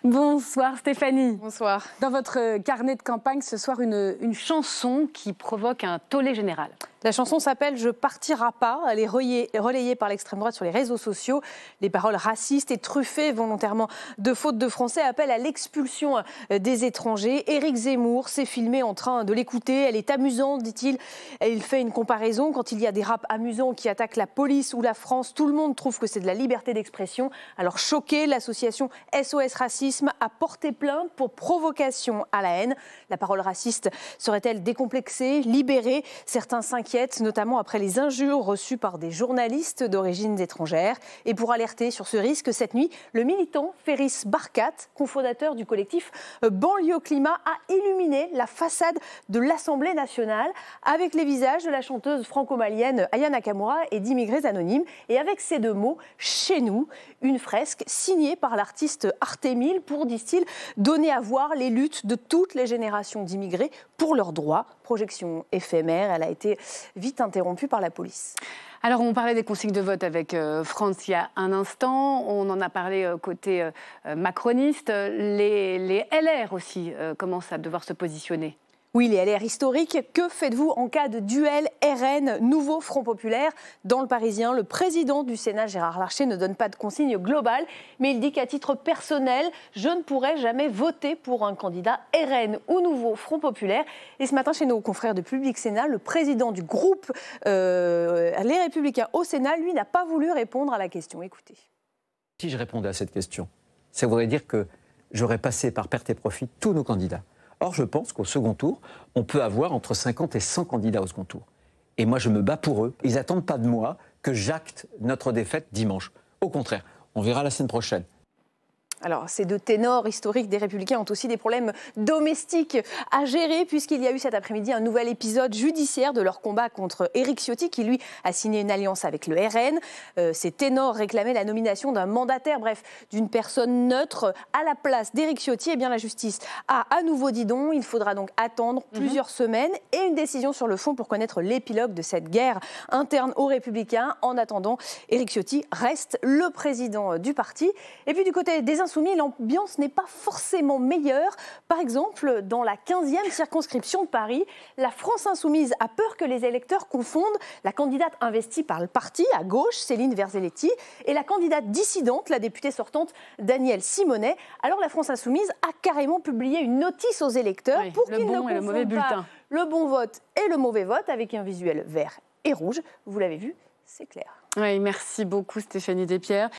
Bonsoir Stéphanie. Bonsoir. Dans votre carnet de campagne ce soir, une chanson qui provoque un tollé général. La chanson s'appelle « Je partirai pas ». Elle est relayée par l'extrême droite sur les réseaux sociaux. Les paroles racistes et truffées volontairement de fautes de français appellent à l'expulsion des étrangers. Éric Zemmour s'est filmé en train de l'écouter. Elle est amusante, dit-il. Il fait une comparaison. Quand il y a des raps amusants qui attaquent la police ou la France, tout le monde trouve que c'est de la liberté d'expression. Alors choqué, l'association SOS Racisme a porté plainte pour provocation à la haine. La parole raciste serait-elle décomplexée, libérée? Certains s'inquiètent, notamment après les injures reçues par des journalistes d'origine étrangère. Et pour alerter sur ce risque, cette nuit, le militant Ferris Barkat, cofondateur du collectif Banlieue Climat, a illuminé la façade de l'Assemblée nationale avec les visages de la chanteuse franco-malienne Aya Nakamura et d'immigrés anonymes. Et avec ces deux mots, « chez nous », une fresque signée par l'artiste Artémile pour, disent-ils, donner à voir les luttes de toutes les générations d'immigrés pour leurs droits. Projection éphémère, elle a été vite interrompue par la police. Alors, on parlait des consignes de vote avec France il y a un instant. On en a parlé côté macroniste. Les LR aussi commencent à devoir se positionner. Oui, les LR historiques. Que faites-vous en cas de duel RN Nouveau Front Populaire? Dans Le Parisien, le président du Sénat, Gérard Larcher, ne donne pas de consigne globale, mais il dit qu'à titre personnel, je ne pourrai jamais voter pour un candidat RN ou Nouveau Front Populaire. Et ce matin, chez nos confrères de Public Sénat, le président du groupe Les Républicains au Sénat, lui, n'a pas voulu répondre à la question. Écoutez. Si je répondais à cette question, ça voudrait dire que j'aurais passé par perte et profit tous nos candidats. Or, je pense qu'au second tour, on peut avoir entre 50 et 100 candidats au second tour. Et moi, je me bats pour eux. Ils n'attendent pas de moi que j'acte notre défaite dimanche. Au contraire, on verra la semaine prochaine. Alors, ces deux ténors historiques des Républicains ont aussi des problèmes domestiques à gérer, puisqu'il y a eu cet après-midi un nouvel épisode judiciaire de leur combat contre Éric Ciotti, qui lui a signé une alliance avec le RN. Ces ténors réclamaient la nomination d'un mandataire, bref, d'une personne neutre à la place d'Éric Ciotti. Eh bien, la justice a à nouveau dit non. Il faudra donc attendre plusieurs semaines et une décision sur le fond pour connaître l'épilogue de cette guerre interne aux Républicains. En attendant, Éric Ciotti reste le président du parti. Et puis, du côté des Insoumis, l'ambiance n'est pas forcément meilleure. Par exemple, dans la 15e circonscription de Paris, la France Insoumise a peur que les électeurs confondent la candidate investie par le parti, à gauche, Céline Verzelletti, et la candidate dissidente, la députée sortante, Danielle Simonet. Alors la France Insoumise a carrément publié une notice aux électeurs pour qu'ils ne confondent pas le bon vote et le mauvais vote, avec un visuel vert et rouge. Vous l'avez vu, c'est clair. Oui, merci beaucoup Stéphanie Despierres.